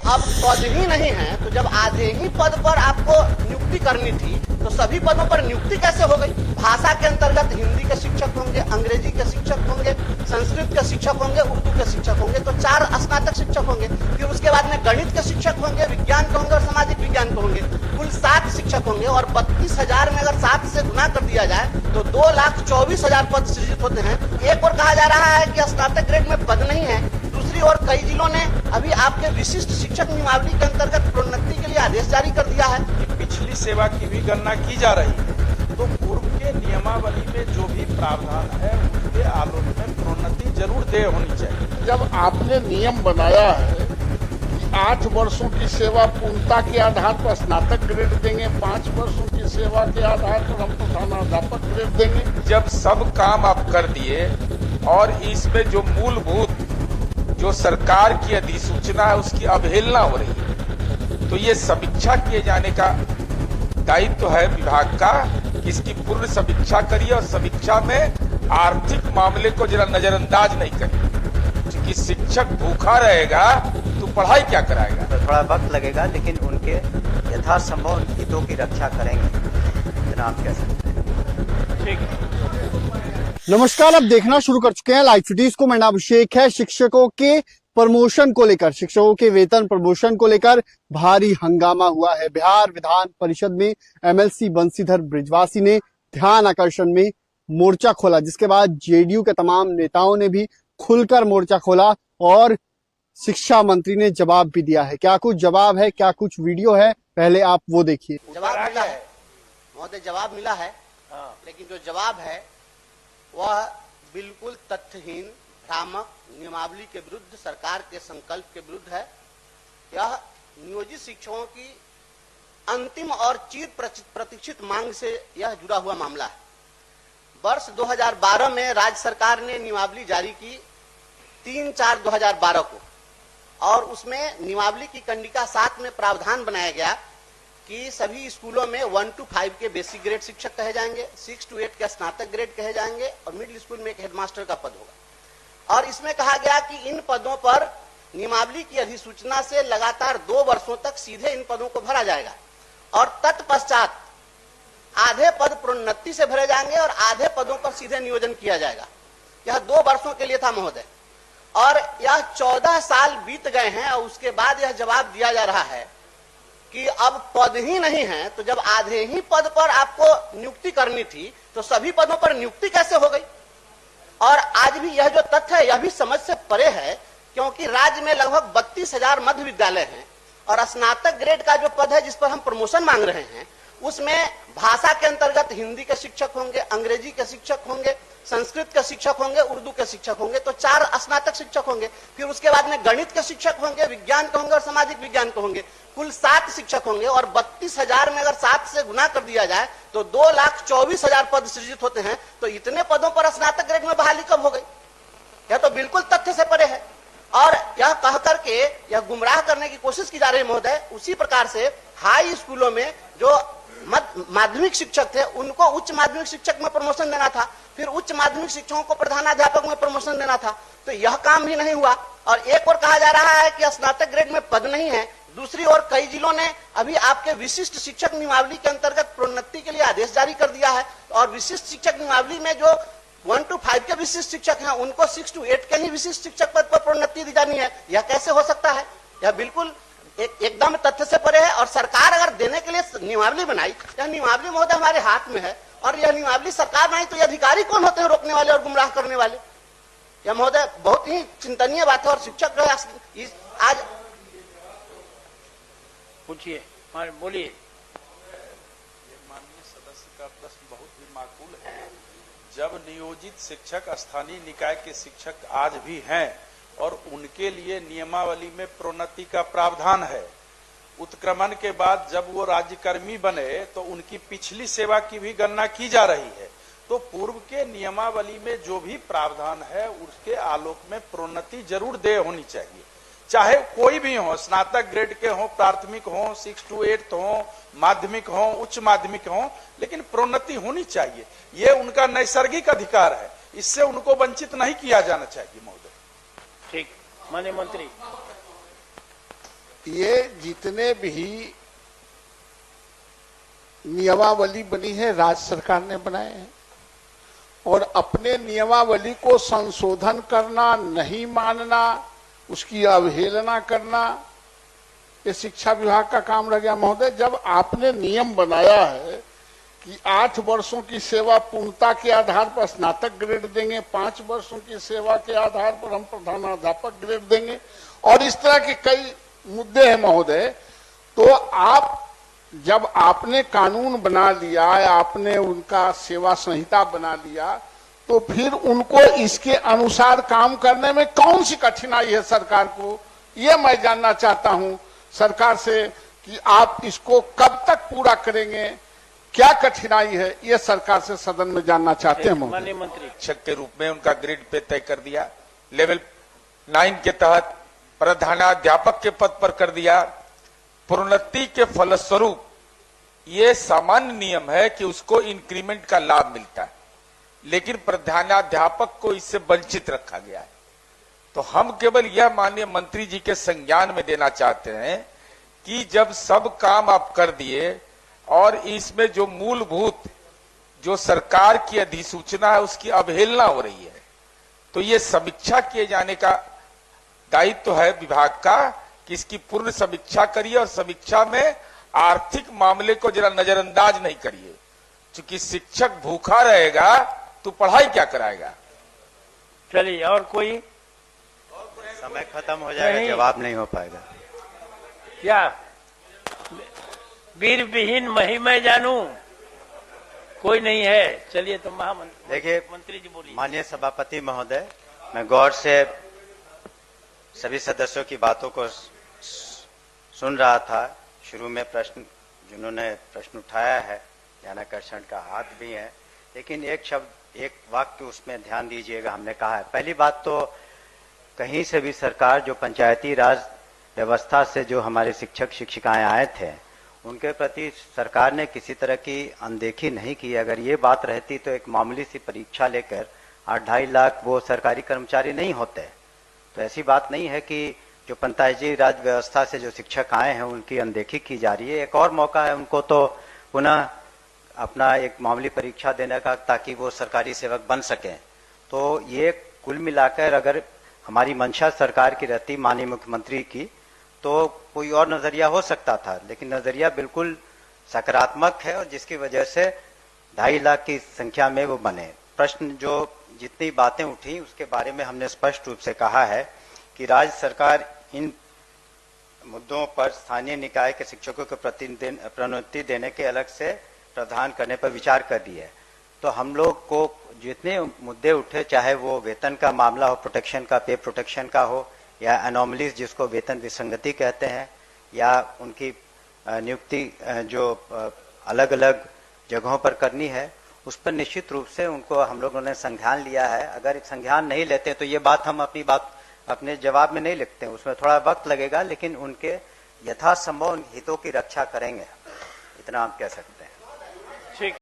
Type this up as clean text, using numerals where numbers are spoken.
अब पद ही नहीं है तो जब आधे ही पद पर आपको नियुक्ति करनी थी तो सभी पदों पर नियुक्ति कैसे हो गई? भाषा के अंतर्गत हिंदी के शिक्षक होंगे, अंग्रेजी के शिक्षक होंगे, संस्कृत के शिक्षक होंगे, उर्दू के शिक्षक होंगे, तो 4 स्नातक शिक्षक होंगे। फिर उसके बाद में गणित के शिक्षक होंगे, विज्ञान के होंगे और सामाजिक विज्ञान के होंगे। कुल 7 शिक्षक होंगे और 32,000 में अगर 7 से गुना कर दिया जाए तो 2,24,000 पद सृजित होते हैं। एक और कहा जा रहा है कि स्नातक ग्रेड में पद नहीं है। दूसरी ओर कई जिलों ने अभी आपके विशिष्ट शिक्षक नियमावली के अंतर्गत प्रोन्नति के लिए आदेश जारी कर दिया है। पिछली सेवा की भी गणना की जा रही है, तो पूर्व के नियमावली में जो भी प्रावधान है उसके आलोक में प्रोन्नति जरूर देय होनी चाहिए। जब आपने नियम बनाया है 8 वर्षों की सेवा पूर्णता के आधार पर स्नातक ग्रेड देंगे, 5 वर्षों की सेवा के आधार पर हम प्रधानाध्यापक ग्रेड देंगे। जब सब काम आप कर दिए और इसमें जो मूलभूत जो सरकार की अधिसूचना है उसकी अवहेलना हो रही है, तो ये समीक्षा किए जाने का दायित्व है विभाग का कि इसकी पूर्ण समीक्षा करिए और समीक्षा में आर्थिक मामले को जरा नजरअंदाज नहीं करिए, क्योंकि शिक्षक भूखा रहेगा तो पढ़ाई क्या कराएगा। तो थोड़ा वक्त लगेगा, लेकिन उनके यथासंभव उन हितों की रक्षा करेंगे, इतना आप कह सकते हैं। ठीक है। नमस्कार, अब देखना शुरू कर चुके हैं लाइव सिटीज को। मेरा नाम अभिषेक है। शिक्षकों के प्रमोशन को लेकर, शिक्षकों के वेतन प्रमोशन को लेकर भारी हंगामा हुआ है। बिहार विधान परिषद में एमएलसी बंशीधर बृजवासी ने ध्यान आकर्षण में मोर्चा खोला, जिसके बाद जेडीयू के तमाम नेताओं ने भी खुलकर मोर्चा खोला और शिक्षा मंत्री ने जवाब भी दिया है। क्या कुछ जवाब है, क्या कुछ वीडियो है, पहले आप वो देखिए। जवाब मिला है महोदय, जवाब मिला है, लेकिन जो जवाब है वह बिल्कुल तथ्यहीन, भ्रामक, नियमावली के विरुद्ध, सरकार के संकल्प के विरुद्ध है। यह नियोजित शिक्षकों की अंतिम और चिर प्रतीक्षित मांग से यह जुड़ा हुआ मामला है। वर्ष 2012 में राज्य सरकार ने नियमावली जारी की 3/4/2012 को, और उसमें नियमावली की कंडिका 7 में प्रावधान बनाया गया कि सभी स्कूलों में 1 to 5 के बेसिक ग्रेड शिक्षक कहे जाएंगे, 6 to 8 के स्नातक ग्रेड कहे जाएंगे और मिडिल स्कूल में एक हेडमास्टर का पद होगा। और इसमें कहा गया कि इन पदों पर नियमावली की अधिसूचना से लगातार 2 वर्षों तक सीधे इन पदों को भरा जाएगा और तत्पश्चात आधे पद प्रोन्नति से भरे जाएंगे और आधे पदों पर सीधे नियोजन किया जाएगा। यह 2 वर्षों के लिए था महोदय, और यह 14 साल बीत गए हैं और उसके बाद यह जवाब दिया जा रहा है कि अब पद ही नहीं है तो जब आधे ही पद पर आपको नियुक्ति करनी थी तो सभी पदों पर नियुक्ति कैसे हो गई? और आज भी यह जो तथ्य है यह भी समझ से परे है, क्योंकि राज्य में लगभग 32,000 मध्य विद्यालय हैं और स्नातक ग्रेड का जो पद है जिस पर हम प्रमोशन मांग रहे हैं उसमें भाषा के अंतर्गत हिंदी के शिक्षक होंगे, अंग्रेजी के शिक्षक होंगे, संस्कृत के शिक्षक होंगे, उर्दू के शिक्षक होंगे, तो 4 स्नातक शिक्षक होंगे। फिर उसके बाद में गणित के शिक्षक होंगे, विज्ञान के होंगे और सामाजिक विज्ञान के होंगे। कुल 7 शिक्षक होंगे और 32,000 में अगर 7 से गुना कर दिया जाए तो 2,24,000 पद सृजित होते हैं। तो इतने पदों पर स्नातक ग्रेड में बहाली कब हो गई? यह तो बिल्कुल तथ्य से परे है और यह कह करके यह गुमराह करने की कोशिश की जा रही है महोदय। उसी प्रकार से हाई स्कूलों में जो माध्यमिक शिक्षक थे उनको उच्च माध्यमिक शिक्षक में प्रमोशन देना था, फिर उच्च माध्यमिक शिक्षकों को प्रधानाध्यापक में प्रमोशन देना था, तो यह काम भी नहीं हुआ। और एक और कहा जा रहा है कि स्नातक ग्रेड में पद नहीं है। दूसरी ओर कई जिलों ने अभी आपके विशिष्ट शिक्षक नियमावली के अंतर्गत प्रोन्नति के लिए आदेश जारी कर दिया है और विशिष्ट शिक्षक नियमावली में जो 1 to 5 के विशिष्ट शिक्षक हैं उनको 6 to 8 के ही विशिष्ट शिक्षक पद पर प्रोन्नति दी जानी है। यह कैसे हो सकता है? यह बिल्कुल एकदम तथ्य से परे है। और सरकार अगर देने के लिए नियमावली बनाई, यह नियमावली महोदय हमारे हाथ में है और यह नियमावली सरकार बनाई तो ये अधिकारी कौन होते हैं रोकने वाले और गुमराह करने वाले? यह महोदय बहुत ही चिंतनीय बात है। और शिक्षक जो है आज पूछिए, बोलिए। माननीय सदस्य का प्रश्न बहुत ही माकूल है। जब नियोजित शिक्षक स्थानीय निकाय के शिक्षक आज भी हैं और उनके लिए नियमावली में प्रोन्नति का प्रावधान है, उत्क्रमण के बाद जब वो राज्यकर्मी बने तो उनकी पिछली सेवा की भी गणना की जा रही है, तो पूर्व के नियमावली में जो भी प्रावधान है उसके आलोक में प्रोन्नति जरूर देय होनी चाहिए। चाहे कोई भी हो, स्नातक ग्रेड के हो, प्राथमिक हो, 6 to 8 हो, माध्यमिक हो, उच्च माध्यमिक हो, लेकिन प्रोन्नति होनी चाहिए। ये उनका नैसर्गिक अधिकार है, इससे उनको वंचित नहीं किया जाना चाहिए महोदय। ठीक, माननीय मंत्री। ये जितने भी नियमावली बनी है राज्य सरकार ने बनाए हैं और अपने नियमावली को संशोधन करना, नहीं मानना, उसकी अवहेलना करना, ये शिक्षा विभाग का काम रह गया। महोदय, जब आपने नियम बनाया है कि 8 वर्षों की सेवा पूर्णता के आधार पर स्नातक ग्रेड देंगे, 5 वर्षों की सेवा के आधार पर हम प्रधानाध्यापक ग्रेड देंगे और इस तरह के कई मुद्दे हैं महोदय, तो आप जब आपने कानून बना लिया, आपने उनका सेवा संहिता बना लिया, तो फिर उनको इसके अनुसार काम करने में कौन सी कठिनाई है सरकार को, ये मैं जानना चाहता हूं सरकार से कि आप इसको कब तक पूरा करेंगे, क्या कठिनाई है, ये सरकार से सदन में जानना चाहते हैं। माननीय मंत्री, शिक्षक के रूप में उनका ग्रेड पे तय कर दिया, लेवल 9 के तहत प्रधानाध्यापक के पद पर कर दिया। प्रोन्नति के फलस्वरूप ये सामान्य नियम है कि उसको इंक्रीमेंट का लाभ मिलता है, लेकिन प्रधानाध्यापक को इससे वंचित रखा गया है। तो हम केवल यह माननीय मंत्री जी के संज्ञान में देना चाहते हैं कि जब सब काम आप कर दिए और इसमें जो मूलभूत जो सरकार की अधिसूचना है उसकी अवहेलना हो रही है, तो ये समीक्षा किए जाने का दायित्व है विभाग का कि इसकी पूर्ण समीक्षा करिए और समीक्षा में आर्थिक मामले को जरा नजरअंदाज नहीं करिए। क्योंकि शिक्षक भूखा रहेगा तो पढ़ाई क्या कराएगा। चलिए, और कोई? समय खत्म हो जाएगा, जवाब नहीं हो पाएगा। क्या वीर विहीन महिमा जानू, कोई नहीं है। चलिए, तो महामंत्री, देखिए मंत्री जी बोलिए। माननीय सभापति महोदय, मैं गौर से सभी सदस्यों की बातों को सुन रहा था। शुरू में प्रश्न जिन्होंने प्रश्न उठाया है, ध्यानाकर्षण का हाथ भी है, लेकिन एक शब्द, एक वाक्य उसमें ध्यान दीजिएगा। हमने कहा है, पहली बात तो कहीं से भी सरकार जो पंचायती राज व्यवस्था से जो हमारे शिक्षक शिक्षिकाएं आए थे, उनके प्रति सरकार ने किसी तरह की अनदेखी नहीं की। अगर ये बात रहती तो एक मामूली सी परीक्षा लेकर 8-2.5 लाख वो सरकारी कर्मचारी नहीं होते। तो ऐसी बात नहीं है कि जो पंचायती राज व्यवस्था से जो शिक्षक आए हैं उनकी अनदेखी की जा रही है। एक और मौका है उनको तो पुनः अपना एक मामूली परीक्षा देने का, ताकि वो सरकारी सेवक बन सकें। तो ये कुल मिलाकर अगर हमारी मंशा सरकार की रहती, माननीय मुख्यमंत्री की, तो कोई और नजरिया हो सकता था, लेकिन नजरिया बिल्कुल सकारात्मक है और जिसकी वजह से 2.5 लाख की संख्या में वो बने। प्रश्न जो जितनी बातें उठी उसके बारे में हमने स्पष्ट रूप से कहा है कि राज्य सरकार इन मुद्दों पर स्थानीय निकाय के शिक्षकों को प्रोन्नति देने के अलग से प्रावधान करने पर विचार कर रही है। तो हम लोग को जितने मुद्दे उठे, चाहे वो वेतन का मामला हो, प्रोटेक्शन का, पे प्रोटेक्शन का हो, या एनोमलीज जिसको वेतन विसंगति कहते हैं, या उनकी नियुक्ति जो अलग अलग जगहों पर करनी है, उस पर निश्चित रूप से उनको हम लोगों ने संज्ञान लिया है। अगर संज्ञान नहीं लेते तो ये बात हम अपनी बात अपने जवाब में नहीं लिखते, उसमें थोड़ा वक्त लगेगा, लेकिन उनके यथासंभव हितों की रक्षा करेंगे, इतना आप कह सकते हैं।